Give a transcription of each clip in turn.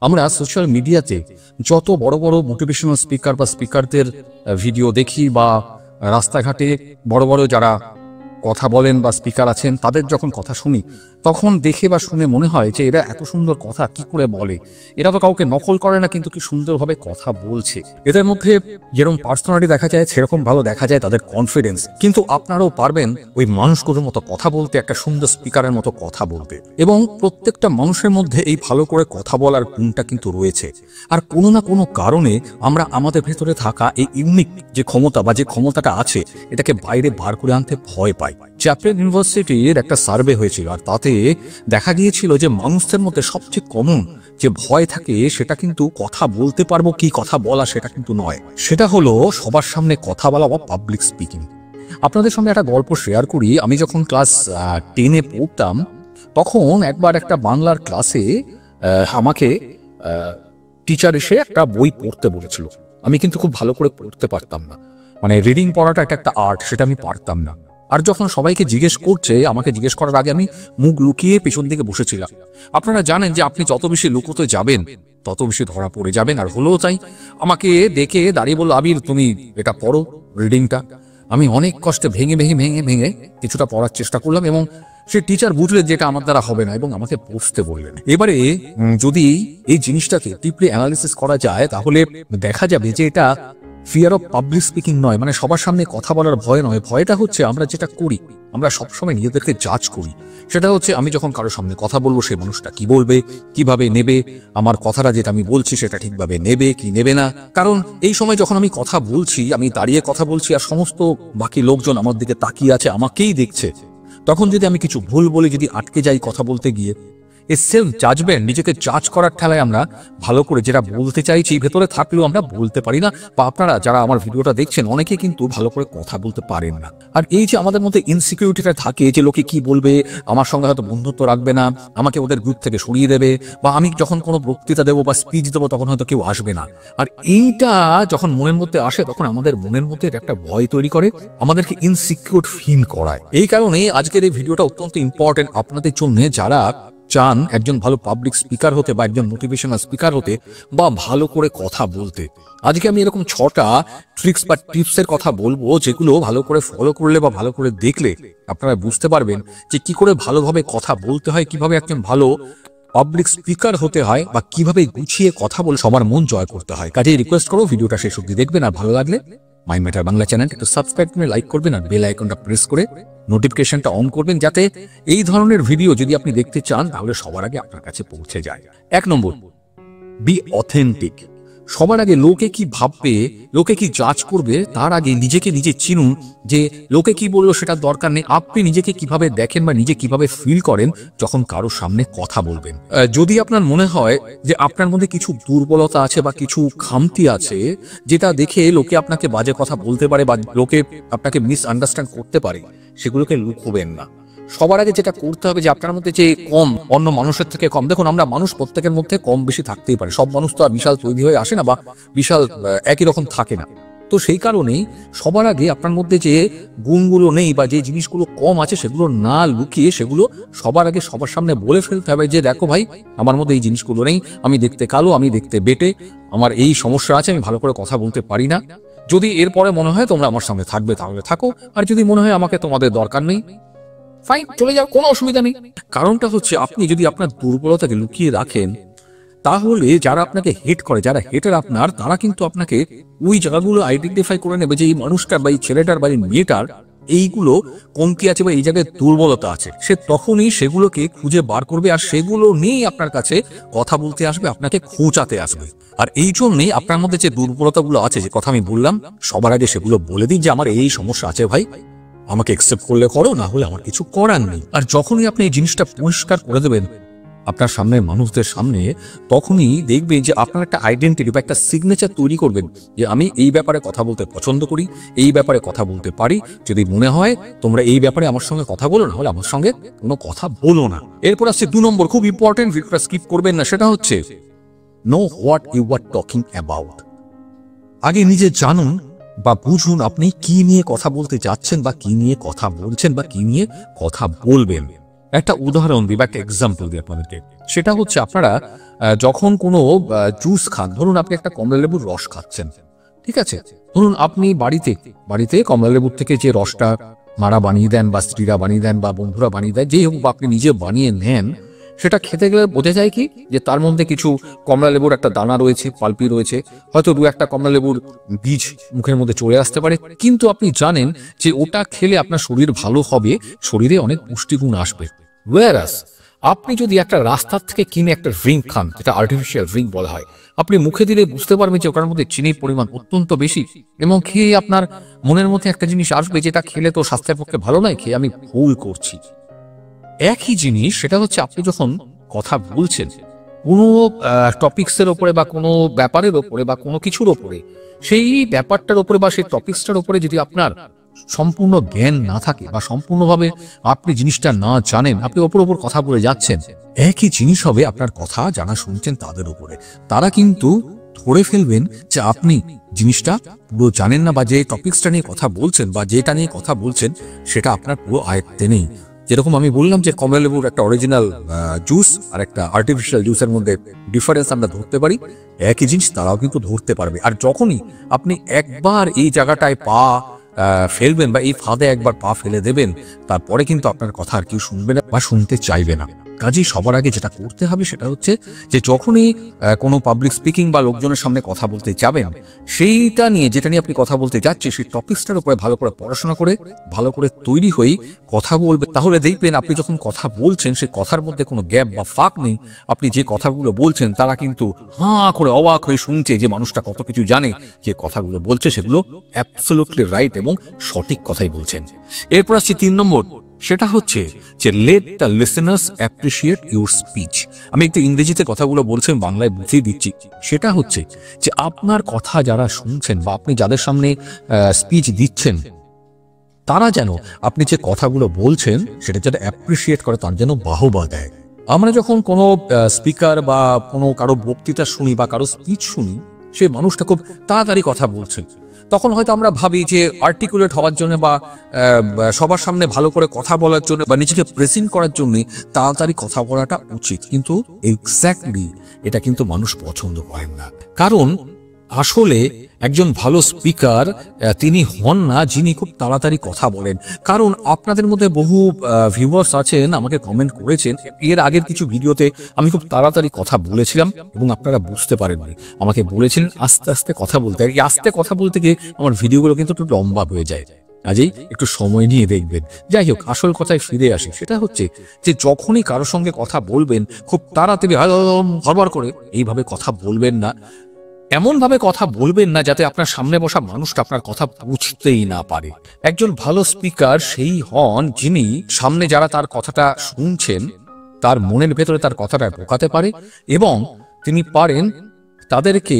আমরা সোশ্যাল মিডিয়াতে যত বড় বড় মোটিভেশনাল স্পিকার বা স্পিকারদের ভিডিও দেখি বা রাস্তাঘাটে বড় বড় যারা কথা বলেন বা স্পিকার আছেন তাদের যখন কথা শুনি তখন দেখে বা শুনে মনে হয় যে এরা এত সুন্দর কথা কি করে বলে, এরা তো কাউকে নকল করে না কিন্তু কি সুন্দরভাবে কথা বলছে। এদের মধ্যে যেরকম পার্সোনালিটি দেখা যায় সেরকম ভালো দেখা যায় তাদের কনফিডেন্স। কিন্তু আপনারাও পারবেন ওই মানুষগুলোর মতো কথা বলতে, একটা সুন্দর স্পিকারের মতো কথা বলতে। এবং প্রত্যেকটা মানুষের মধ্যে এই ভালো করে কথা বলার গুণটা কিন্তু রয়েছে। আর কোনো না কোনো কারণে আমরা আমাদের ভেতরে থাকা এই ইউনিক যে ক্ষমতা বা যে ক্ষমতাটা আছে এটাকে বাইরে বার করে আনতে ভয় পাই। চ্যাপলিন ইউনিভার্সিটির একটা সার্ভে হয়েছিল আর তাতে দেখা গিয়েছিল যে মানুষদের মধ্যে সবচেয়ে কমন যে ভয় থাকে সেটা কিন্তু কথা বলতে পারবো কি কথা বলা সেটা কিন্তু নয়, সেটা হলো সবার সামনে কথা বলা বা পাবলিক স্পিকিং। আপনাদের সঙ্গে একটা গল্প শেয়ার করি। আমি যখন ক্লাস 10-এ পড়তাম তখন একবার একটা বাংলার ক্লাসে আমাকে টিচার এসে একটা বই পড়তে বলেছিল। আমি কিন্তু খুব ভালো করে পড়তে পারতাম না, মানে রিডিং পড়াটা একটা আর্ট, সেটা আমি পারতাম না। আর যখন সবাইকে জিজ্ঞেস করছে, আমাকে জিজ্ঞেস করার আগে আমি মুখ লুকিয়ে পেছন দিকে বসেছিলাম। আপনারা জানেন যে আপনি যত বেশি লুকোতে যাবেন তত বেশি ধরা পড়ে যাবেন। আর হলো তাই, আমাকে দেখে দাঁড়িয়ে বলল, আবির তুমি এটা পড়ো রিডিংটা। আমি অনেক কষ্টে ভেঙে ভেঙে ভেঙে ভেঙে কিছুটা পড়ার চেষ্টা করলাম এবং সে টিচার বুঝলেন যেটা আমার দ্বারা হবে না এবং আমাকে বসতে বললেন। এবারে যদি এই জিনিসটাকে ডিপলি অ্যানালিসিস করা যায় তাহলে দেখা যাবে যে এটা ফিয়ার অফ পাবলিক স্পিকিং নয়, মানে সবার সামনে কথা বলার ভয় নয়। ভয়টা হচ্ছে আমরা যেটা করি, আমরা সবসময় নিজেদেরকে জাজ করি। সেটা হচ্ছে আমি যখন কারোর সামনে কথা বলবো সেই মানুষটা কি বলবে, কিভাবে নেবে, আমার কথাটা যেটা আমি বলছি সেটা ঠিকভাবে নেবে কি নেবে না। কারণ এই সময় যখন আমি কথা বলছি, আমি দাঁড়িয়ে কথা বলছি আর সমস্ত বাকি লোকজন আমার দিকে তাকিয়ে আছে, আমাকেই দেখছে, তখন যদি আমি কিছু ভুল বলে যদি আটকে যাই কথা বলতে গিয়ে, এই সেলফ জাজমেন্ট, নিজেকে জাজ করার ঠেলায় আমরা ভালো করে যেটা বলতে চাইছি ভেতরে থাকলেও আমরা বলতে পারি না। বা আপনারা যারা আমার ভিডিওটা দেখছেন অনেকে কিন্তু ভালো করে কথা বলতে পারেন না। আর এই যে আমাদের মধ্যে ইনসিকিউরিটিটা থাকে যে লোকে কি বলবে, আমার সঙ্গে হয়তো বন্ধুত্ব রাখবে না, আমাকে ওদের গ্রুপ থেকে সরিয়ে দেবে, বা আমি যখন কোনো বক্তৃতা দেবো বা স্পিচ দেবো তখন হয়তো কেউ আসবে না। আর এইটা যখন মনের মধ্যে আসে তখন আমাদের মনের মধ্যে একটা ভয় তৈরি করে, আমাদেরকে ইনসিকিউর ফিল করায়। এই কারণে আজকের এই ভিডিওটা অত্যন্ত ইম্পর্টেন্ট আপনাদের জন্য যারা চান একজন ভালো পাবলিক স্পিকার হতে বা একজন মোটিভেশনাল স্পিকার হতে বা ভালো করে কথা বলতে। আজকে আমি এরকম 6টা ট্রিক্স বা টিপসের কথা বলবো যেগুলো ভালো করে ফলো করলে বা ভালো করে দেখলে আপনারা বুঝতে পারবেন যে কি করে ভালোভাবে কথা বলতে হয়, কিভাবে একজন ভালো পাবলিক স্পিকার হতে হয় বা কিভাবে গুছিয়ে কথা বলে সবার মন জয় করতে হয়। কাজেই রিকোয়েস্ট করো ভিডিওটা শেষ অবধি দেখবেন, আর ভালো লাগলে মাই ম্যাটার বাংলা চ্যানেলটা একটু সাবস্ক্রাইব করে লাইক করবেন আর বেল আইকনটা প্রেস করে নোটিফিকেশনটা অন করবেন, যাতে এই ধরনের ভিডিও যদি আপনি দেখতে চান তাহলে সবার আগে আপনার কাছে পৌঁছে যায়। 1 নম্বর, বি অথেন্টিক। সবার আগে লোকে কি ভাববে, লোকে কি জাজ করবে তার আগে নিজেকে নিজে চিনুন যে লোকে কি বললো সেটা দরকার নেই। আপনি নিজেকে কিভাবে দেখেন বা নিজে কিভাবে ফিল করেন যখন কারোর সামনে কথা বলবেন। যদি আপনার মনে হয় যে আপনার মধ্যে কিছু দুর্বলতা আছে বা কিছু খামতি আছে যেটা দেখে লোকে আপনাকে বাজে কথা বলতে পারে বা লোকে আপনাকে মিসআন্ডারস্ট্যান্ড করতে পারে, সেগুলোকে লুকোবেন না। সবার আগে যেটা করতে হবে যে আপনার মধ্যে যে কম, অন্য মানুষের থেকে কম। দেখুন, আমরা মানুষ প্রত্যেকের মধ্যে কম বেশি থাকতেই পারে, সব মানুষ তো আর বিশাল তৈরি হয়ে আসে না বা বিশাল একই রকম থাকে না। তো সেই কারণেই সবার আগে আপনার মধ্যে যে গুণগুলো নেই বা যে জিনিসগুলো কম আছে সেগুলো না লুকিয়ে সেগুলো সবার আগে সবার সামনে বলে ফেলতে হবে যে দেখো ভাই, আমার মধ্যে এই জিনিসগুলো নেই, আমি দেখতে কালো, আমি দেখতে বেটে, আমার এই সমস্যা আছে, আমি ভালো করে কথা বলতে পারি না। যদি এরপরে মনে হয় তোমরা আমার সঙ্গে থাকবে তাহলে থাকো, আর যদি মনে হয় আমাকে তোমাদের দরকার নেই, ফাইন, চলে যাও, কোনো অসুবিধা নেই। কারণটা হচ্ছে আপনি যদি আপনার দুর্বলতাকে লুকিয়ে রাখেন তাহলে যারা আপনাকে হেট করে, যারা হেটার আপনার, তারা কিন্তু আপনাকে ওই জায়গাগুলো আইডেন্টিফাই করে নেবে যে এই মানুষটার বা এই ছেলেটার বা এই মেয়েটার এইগুলো কমতি আছে বা এই জায়গায় দুর্বলতা আছে। সে তখনই সেগুলোকে খুঁজে বার করবে আর সেগুলো নিয়েই আপনার কাছে কথা বলতে আসবে, আপনাকে খোঁচাতে আসবে। আর এই জন্যই আপনার মধ্যে যে দুর্বলতাগুলো আছে, যে কথা আমি বললাম, সবার আগে সেগুলো বলে দিন যে আমার এই সমস্যা আছে ভাই, আমাকে অ্যাকসেপ্ট করলে করো, না হলে আমার কিছু করার নেই। আর যখনই আপনি এই জিনিসটা পরিষ্কার করে দেবেন আপনার সামনে মানুষদের সামনে, তখনই দেখবেন যে আপনার একটা আইডেন্টিটি বা একটা সিগনেচার তৈরি করবেন যে আমি এই ব্যাপারে কথা বলতে পছন্দ করি, এই ব্যাপারে কথা বলতে পারি। যদি মনে হয় তোমরা এই ব্যাপারে আমার সঙ্গে কথা বলো, না হলে আমার সঙ্গে কোনো কথা বলো না। এরপর আসছে 2 নম্বর, খুব ইম্পর্টেন্ট, ভিডিওটা স্কিপ করবেন না। সেটা হচ্ছে know what you are talking about. আগে নিজে জানুন বা বুঝুন আপনি কি নিয়ে কথা বলতে যাচ্ছেন বা কি নিয়ে কথা বলছেন বা কি নিয়ে কথা বলবেন। একটা উদাহরণ দিই বা একটা এক্সাম্পল দিই আপনাদেরকে। সেটা হচ্ছে আপনারা যখন কোনো জুস খান, ধরুন আপনি একটা কমলালেবুর রস খাচ্ছেন, ঠিক আছে? ধরুন আপনি বাড়িতে কমলালেবুর থেকে যে রসটা মারা বানিয়ে দেন বা স্ত্রীরা বানিয়ে দেন বা বন্ধুরা বানিয়ে দেন, যেই হোক বা আপনি নিজে বানিয়ে নেন, সেটা খেতে গেলে বোঝা যায় কি যে তার মধ্যে কিছু কমলালেবুর একটা দানা রয়েছে, পাল্পি রয়েছে, হয়তো দু একটা কমলালেবুর বীজ মুখের মধ্যে চলে আসতে পারে, কিন্তু আপনি জানেন যে ওটা খেলে আপনার শরীর ভালো হবে, শরীরে অনেক পুষ্টিগুণ আসবে। ওয়্যারাস আপনি যদি একটা রাস্তার থেকে কিনে একটা ড্রিঙ্ক খান, যেটা আর্টিফিশিয়াল ড্রিঙ্ক বলা হয়, আপনি মুখে দিলে বুঝতে পারবেন যে ওটার মধ্যে চিনির পরিমাণ অত্যন্ত বেশি, এবং খেয়ে আপনার মনের মধ্যে একটা জিনিস আসবে যেটা খেলে তো স্বাস্থ্যের পক্ষে ভালো নয়, খেয়ে আমি ভুল করছি। একই জিনিস সেটা হচ্ছে আপনি যখন কথা বলছেন কোনো টপিক্সের ওপরে বা কোনো ব্যাপারের ওপরে বা কোনো কিছুর ওপরে, সেই ব্যাপারটার ওপরে বা সেই টপিক্সটার ওপরে যদি আপনার সম্পূর্ণ জ্ঞান না থাকে বা সম্পূর্ণভাবে আপনি জিনিসটা না জানেন, আপনি ওপর ওপর কথা বলে যাচ্ছেন, একই জিনিস হবে আপনার কথা যারা শুনছেন তাদের উপরে। তারা কিন্তু ধরে ফেলবেন যে আপনি জিনিসটা পুরো জানেন না, বা যে টপিক্সটা নিয়ে কথা বলছেন বা যেটা নিয়ে কথা বলছেন সেটা আপনার পুরো আয়ত্তে নেই। যেরকম আমি বললাম যে কমলালেবুর একটা অরিজিনাল জুস আর একটা আর্টিফিশিয়াল জুসের মধ্যে ডিফারেন্স আমরা ধরতে পারি, একই জিনিস তারাও কিন্তু ধরতে পারবে। আর যখনই আপনি একবার এই জায়গাটায় পা ফেলবেন বা এই ফাঁদে একবার পা ফেলে দেবেন, তারপরে কিন্তু আপনার কথা আর কেউ শুনবে না বা শুনতে চাইবে না। কাজেই সবার আগে যেটা করতে হবে সেটা হচ্ছে যে যখনই কোনো পাবলিক স্পিকিং বা লোকজনের সামনে কথা বলতে যাবেন, সেইটা নিয়ে যেটা নিয়ে আপনি কথা বলতে যাচ্ছেন সেই টপিকসটার উপরে ভালো করে পড়াশোনা করে ভালো করে তৈরি হয়ে কথা বলবেন। তাহলে দেখবেন আপনি যখন কথা বলছেন সেই কথার মধ্যে কোনো গ্যাপ বা ফাঁক নেই। আপনি যে কথাগুলো বলছেন তারা কিন্তু হাঁ করে অবাক হয়ে শুনছে যে মানুষটা কত কিছু জানে, যে কথাগুলো বলছে সেগুলো অ্যাবসলিউটলি রাইট এবং সঠিক কথাই বলছেন। এরপর আসছে 3 নম্বর, সেটা হচ্ছে যে let the listeners appreciate your speech. আমি একটু ইংরেজিতে কথাগুলো বলছেন, বাংলায় বুঝিয়ে দিচ্ছি। সেটা হচ্ছে যে আপনার কথা যারা শুনছেন বা আপনি যাদের সামনে স্পিচ দিচ্ছেন, তারা যেন আপনি যে কথাগুলো বলছেন সেটা যেন অ্যাপ্রিশিয়েট করে, তার যেন বাহবা দেয়। আমরা যখন কোনো স্পিকার বা কোনো কারো বক্তৃতা শুনি বা কারো স্পিচ শুনি, সে মানুষটা খুব তাড়াতাড়ি কথা বলছেন, তখন হয়তো আমরা ভাবি যে আর্টিকুলেট হওয়ার জন্য বা সবার সামনে ভালো করে কথা বলার জন্য বা নিজেকে প্রেজেন্ট করার জন্য তাড়াতাড়ি কথা বলাটা উচিত, কিন্তু এক্স্যাক্টলি এটা কিন্তু মানুষ পছন্দ করেন না। কারণ আসলে একজন ভালো স্পিকার তিনি হন না যিনি খুব তাড়াতাড়ি কথা বলেন। কারণ আপনাদের মধ্যে বহু ভিউয়ার্স আছেন, আমাকে কমেন্ট করেছেন এর আগের কিছু ভিডিওতে আমি খুব তাড়াতাড়ি কথা বলেছিলাম এবং আপনারা বুঝতে পারেননি, আমাকে বলেছিলেন আস্তে আস্তে কথা বলতে। আর এই আস্তে কথা বলতে গিয়ে আমার ভিডিওগুলো কিন্তু একটু লম্বা হয়ে যায়, কাজেই একটু সময় নিয়ে দেখবেন। যাই হোক, আসল কথায় ফিরে আসি। সেটা হচ্ছে যে যখনই কারোর সঙ্গে কথা বলবেন খুব তাড়াতাড়ি হড়বড় করে এইভাবে কথা বলবেন না। এমন ভাবে কথা বলবেন না যাতে আপনার সামনে বসা মানুষটা আপনার কথা বুঝতেই না পারে। একজন ভালো স্পিকার সেই হন যিনি সামনে যারা তার কথাটা শুনছেন তার মনের ভেতরে তার কথাটা ঢোকাতে পারে এবং তিনি পারেন তাদেরকে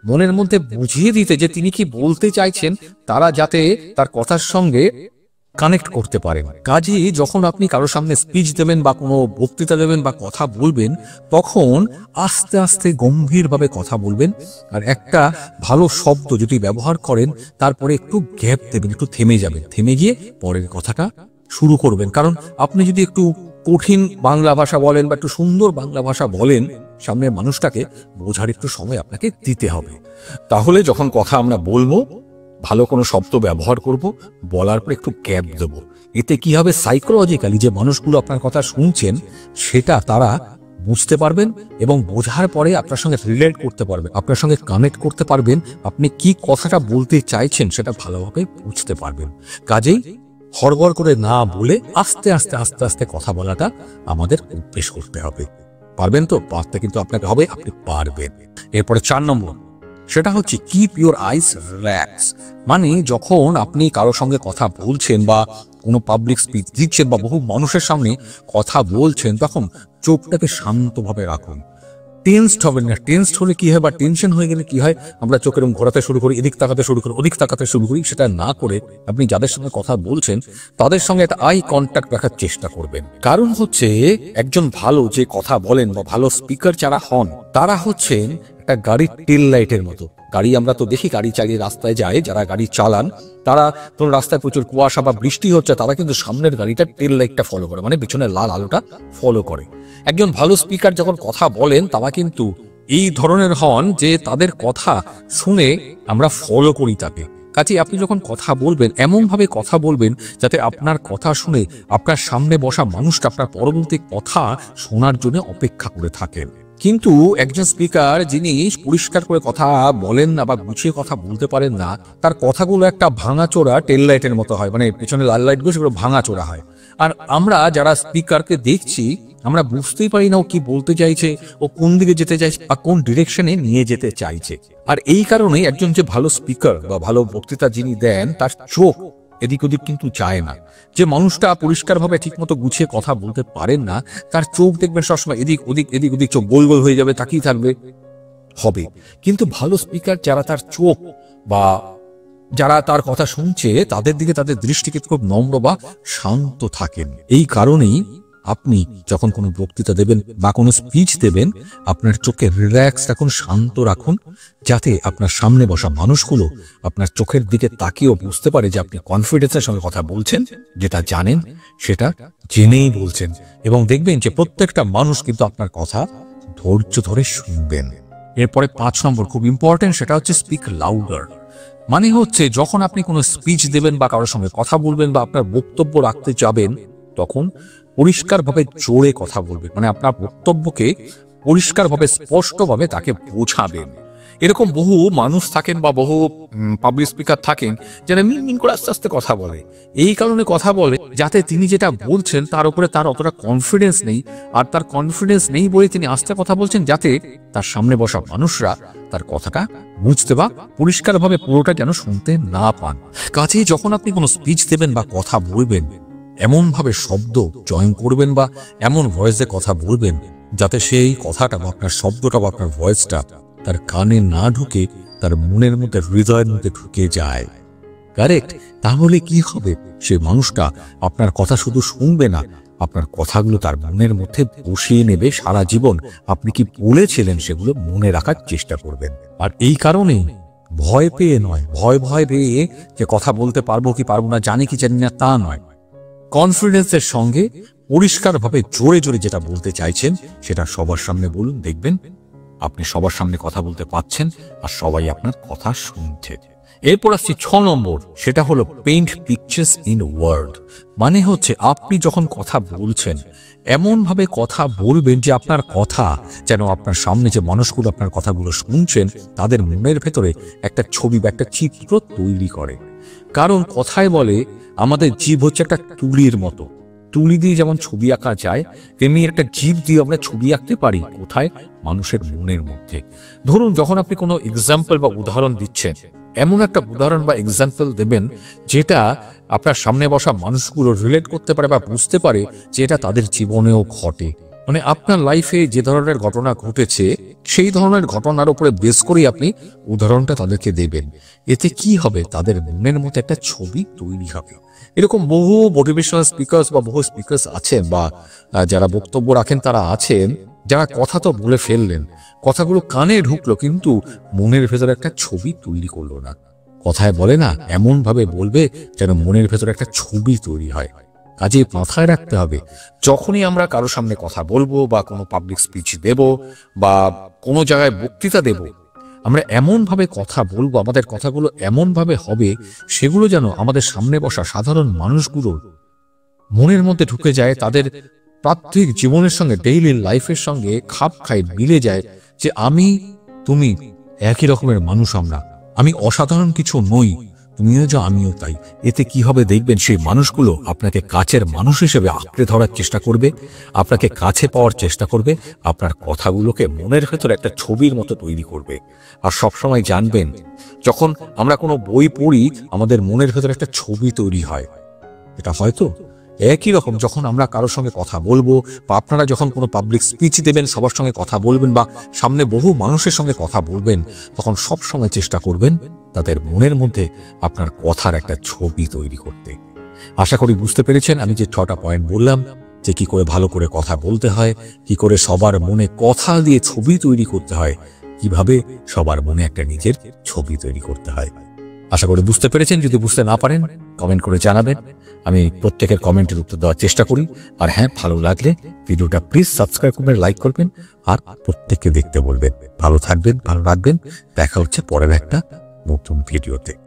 মনের মধ্যে বুঝিয়ে দিতে যে তিনি কি বলতে চাইছেন, তারা যাতে তার কথার সঙ্গে কানেক্ট করতে পারেন। কাজেই যখন আপনি কারোর সামনে স্পিচ দেবেন বা কোনো বক্তৃতা দেবেন বা কথা বলবেন, তখন আস্তে আস্তে গম্ভীরভাবে কথা বলবেন। আর একটা ভালো শব্দ যদি ব্যবহার করেন, তারপরে একটু গ্যাপ দেবেন, একটু থেমে যাবেন, থেমে গিয়ে পরের কথাটা শুরু করবেন। কারণ আপনি যদি একটু কঠিন বাংলা ভাষা বলেন বা একটু সুন্দর বাংলা ভাষা বলেন, সামনের মানুষটাকে বোঝার একটু সময় আপনাকে দিতে হবে। তাহলে যখন কথা আমরা বলবো, ভালো কোনো শব্দ ব্যবহার করব, বলার পর একটু গ্যাপ দেবো। এতে কি হবে, সাইকোলজিক্যালি যে মানুষগুলো আপনার কথা শুনছেন সেটা তারা বুঝতে পারবেন এবং বোঝার পরে আপনার সঙ্গে রিলেট করতে পারবেন, আপনার সঙ্গে কানেক্ট করতে পারবেন, আপনি কি কথাটা বলতে চাইছেন সেটা ভালোভাবে বুঝতে পারবেন। কাজেই হড়বড় করে না বলে আস্তে আস্তে আস্তে আস্তে কথা বলাটা আমাদের অভ্যেস করতে হবে। পারবেন তো? পারতে কিন্তু আপনাকে হবে, আপনি পারবেন। এরপরে 4 নম্বর, সেটা হচ্ছে কিপ ইউর আইস রিল্যাক্স। মানে যখন আপনি কারোর সঙ্গে কথা বলছেন বা কোনো পাবলিক স্পিচ দিচ্ছেন বা বহু মানুষের সামনে কথা বলছেন, তখন চোখটাকে শান্তভাবে রাখুন। টেন্সড হবেন না। টেন্সড হলে কি হয় বা টেনশন হয়ে গেলে কি হয়, আমরা চোখের ঘোরাতে শুরু করি, এদিক তাকাতে শুরু করি, ওদিক তাকাতে শুরু করি। সেটা না করে আপনি যাদের সঙ্গে কথা বলছেন তাদের সঙ্গে একটা আই কন্ট্যাক্ট রাখার চেষ্টা করবেন। কারণ হচ্ছে একজন ভালো যে কথা বলেন বা ভালো স্পিকার যারা হন, তারা হচ্ছেন একটা গাড়ির টেল লাইটের মতো। গাড়ি আমরা তো দেখি গাড়ি চালিয়ে রাস্তায় যায়, যারা গাড়ি চালান তারা ধরুন রাস্তায় প্রচুর কুয়াশা বা বৃষ্টি হচ্ছে, তারা কিন্তু সামনের গাড়িটা টেল লাইটটা ফলো করে, মানে পিছনের লাল আলোটা ফলো করে। একজন ভালো স্পিকার যখন কথা বলেন তারা কিন্তু এই ধরনের হন যে তাদের কথা শুনে আমরা ফলো করি তাকে। কাজে আপনি যখন কথা বলবেন এমন ভাবে কথা বলবেন যাতে আপনার কথা শুনে আপনার সামনে বসা মানুষটা আপনার পরবর্তী কথা শোনার জন্য অপেক্ষা করে থাকেন। কিন্তু একজন স্পিকার যিনি পরিষ্কার করে কথা বলেন না বা গুছিয়ে কথা বলতে পারেন না, তার কথাগুলো একটা ভাঙাচোরা টেল লাইটের মতো হয়, মানে পেছনে লাল লাইটগুলো সেগুলো ভাঙাচোরা হয়। আর আমরা যারা স্পিকারকে দেখছি আমরা বুঝতেই পারি না ও কি বলতে চাইছে, ও কোন দিকে যেতে চাইছে বা কোন ডিরেকশনে নিয়ে যেতে চাইছে। আর এই কারণে একজন যে ভালো স্পিকার বা ভালো বক্তৃতা যিনি দেন তার চোখ এদিক ওদিক কিন্তু চায় না। যে মানুষটা পরিষ্কারভাবে ঠিকমতো গুছিয়ে কথা বলতে পারেন না তার চোখ দেখবেন সবসময় এদিক ওদিক এদিক ওদিক, চোখ গোল গোল হয়ে যাবে, তাকিয়ে থাকবে হবে। কিন্তু ভালো স্পিকার যারা তার চোখ বা যারা তার কথা শুনছে তাদের দিকে তাদের দৃষ্টিকে খুব নম্র বা শান্ত থাকেন। এই কারণেই আপনি যখন কোনো বক্তৃতা দেবেন বা কোনো স্পিচ দেবেন আপনার চোখে রিল্যাক্স রাখুন, শান্ত রাখুন, যাতে আপনার সামনে বসা মানুষগুলো আপনার চোখের দিকে তাকিয়েও বুঝতে পারে যে আপনি কনফিডেন্সের সঙ্গে কথা বলছেন, যেটা জানেন সেটা জেনেই বলছেন। এবং দেখবেন যে প্রত্যেকটা মানুষ কিন্তু আপনার কথা ধৈর্য ধরে শুনবেন। এরপরে 5 নম্বর খুব ইম্পর্টেন্ট, সেটা হচ্ছে স্পিক লাউডার। মানে হচ্ছে যখন আপনি কোনো স্পিচ দেবেন বা কারোর সঙ্গে কথা বলবেন বা আপনার বক্তব্য রাখতে যাবেন তখন পরিষ্কারভাবে জোরে কথা বলবেন, মানে আপনার বক্তব্যকে পরিষ্কারভাবে স্পষ্টভাবে তাকে বোঝাবেন। এরকম বহু মানুষ থাকেন বা বহু পাবলিক স্পিকার থাকেন যারা মিনমিন করে আস্তে আস্তে কথা বলে। এই কারণে কথা বলে যাতে তিনি যেটা বলছেন তার উপরে তার অতটা কনফিডেন্স নেই, আর তার কনফিডেন্স নেই বলে তিনি আস্তে কথা বলছেন যাতে তার সামনে বসা মানুষরা তার কথাটা বুঝতে বা পরিষ্কারভাবে পুরোটা যেন শুনতে না পান। কাজেই যখন আপনি কোনো স্পিচ দেবেন বা কথা বলবেন এমন ভাবে শব্দ চয়ন করবেন বা এমন ভয়েসে কথা বলবেন যাতে সেই কথাটা বা আপনার শব্দটা বা আপনার ভয়েসটা তার কানে না ঢুকে তার মনের মধ্যে, হৃদয়ের মধ্যে ঢুকে যায়। কারেক্ট? তাহলে কি হবে, সে মানুষটা আপনার কথা শুধু শুনবে না, আপনার কথাগুলো তার মনের মধ্যে বসিয়ে নেবে। সারা জীবন আপনি কি বলেছিলেন সেগুলো মনে রাখার চেষ্টা করবেন। আর এই কারণেই ভয় পেয়ে নয়, ভয় পেয়ে যে কথা বলতে পারবো কি পারবো না, জানি কি জানি না তা নয়, কনফিডেন্সের সঙ্গে পরিষ্কারভাবে জোরে জোরে যেটা বলতে চাইছেন সেটা সবার সামনে বলুন। দেখবেন আপনি সবার সামনে কথা বলতে পারছেন আর সবাই আপনার কথা শুনছে। এরপর আসছি 6 নম্বর, সেটা হলো পেইন্ট পিকচার্স ইন ওয়ার্ড। মানে হচ্ছে আপনি যখন কথা বলছেন এমন ভাবে কথা বলবেন যে আপনার কথা যেন আপনার সামনে যে মানুষগুলো আপনার কথাগুলো শুনছেন তাদের মনের ভেতরে একটা ছবি বা একটা চিত্র তৈরি করে। কারণ কথায় বলে আমাদের জীব হচ্ছে একটা তুলির মতো, তুলি দিয়ে যেমন ছবি আঁকা যায় তেমনি একটা জীব দিয়ে আমরা ছবি আঁকতে পারি। কোথায়? মানুষের মনের মধ্যে। ধরুন যখন আপনি কোনো এক্সাম্পল বা উদাহরণ দিচ্ছেন, এমন একটা উদাহরণ বা এক্সাম্পল দেবেন যেটা আপনার সামনে বসা মানুষগুলো রিলেট করতে পারে বা বুঝতে পারে যে এটা তাদের জীবনেও ঘটে। মানে আপনার লাইফে যে ধরনের ঘটনা ঘটেছে সেই ধরনের ঘটনার উপরে বেস করেই আপনি উদাহরণটা তাদেরকে দেবেন। এতে কি হবে, তাদের মনের মধ্যে একটা ছবি তৈরি হবে। এরকম বহু মোটিভেশনাল স্পিকার্স বা বহু স্পিকার্স আছেন বা যারা বক্তব্য রাখেন তারা আছেন যারা কথা তো বলে ফেললেন, কথাগুলো কানে ঢুকলো কিন্তু মনের ভেতরে একটা ছবি তৈরি করলো না। কথায় বলে না, এমন ভাবে বলবে যেন মনের ভেতরে একটা ছবি তৈরি হয়। কাজে মাথায় রাখতে হবে যখনই আমরা কারোর সামনে কথা বলবো বা কোনো পাবলিক স্পিচ দেব বা কোনো জায়গায় বক্তৃতা দেব, আমরা এমন ভাবে কথা বলবো, আমাদের কথাগুলো এমন ভাবে হবে সেগুলো যেন আমাদের সামনে বসা সাধারণ মানুষগুলোর মনের মধ্যে ঢুকে যায়, তাদের প্রাত্যহিক জীবনের সঙ্গে, ডেইলি লাইফের সঙ্গে খাপ খায়, মিলে যায় যে আমি তুমি একই রকমের মানুষ, আমি অসাধারণ কিছু নই, তুমিও যা আমিও তাই। এতে কি হবে দেখবেন সেই মানুষগুলো আপনাকে কাছের মানুষ হিসেবে আঁকড়ে ধরার চেষ্টা করবে, আপনাকে কাছে পাওয়ার চেষ্টা করবে, আপনার কথাগুলোকে মনের ভেতরে একটা ছবির মতো তৈরি করবে। আর সবসময় জানবেন যখন আমরা কোনো বই পড়ি আমাদের মনের ভেতরে একটা ছবি তৈরি হয়। এটা হয়তো একই রকম যখন আমরা কারোর সঙ্গে কথা বলবো বা আপনারা যখন কোনো পাবলিক স্পিচ দেবেন, সবার সঙ্গে কথা বলবেন বা সামনে বহু মানুষের সঙ্গে কথা বলবেন, তখন সব সময় চেষ্টা করবেন তাদের মনের মধ্যে আপনার কথার একটা ছবি তৈরি করতে। আশা করি বুঝতে পেরেছেন আমি যে 6টা পয়েন্ট বললাম, যে কি করে ভালো করে কথা বলতে হয়, কি করে সবার মনে কথা দিয়ে ছবি তৈরি করতে হয়, কিভাবে সবার মনে একটা নিজের ছবি তৈরি করতে হয়। আশা করি বুঝতে পেরেছেন। যদি বুঝতে না পারেন কমেন্ট করে জানাবেন, আমি প্রত্যেকের কমেন্টের উত্তর দেওয়ার চেষ্টা করি। আর হ্যাঁ, ভালো লাগলে ভিডিওটা প্লিজ সাবস্ক্রাইব করবেন, লাইক করবেন আর প্রত্যেককে দেখতে বলবেন। ভালো থাকবেন, ভালো রাখবেন। দেখা হচ্ছে পরের একটা নতুন ভিডিওতে।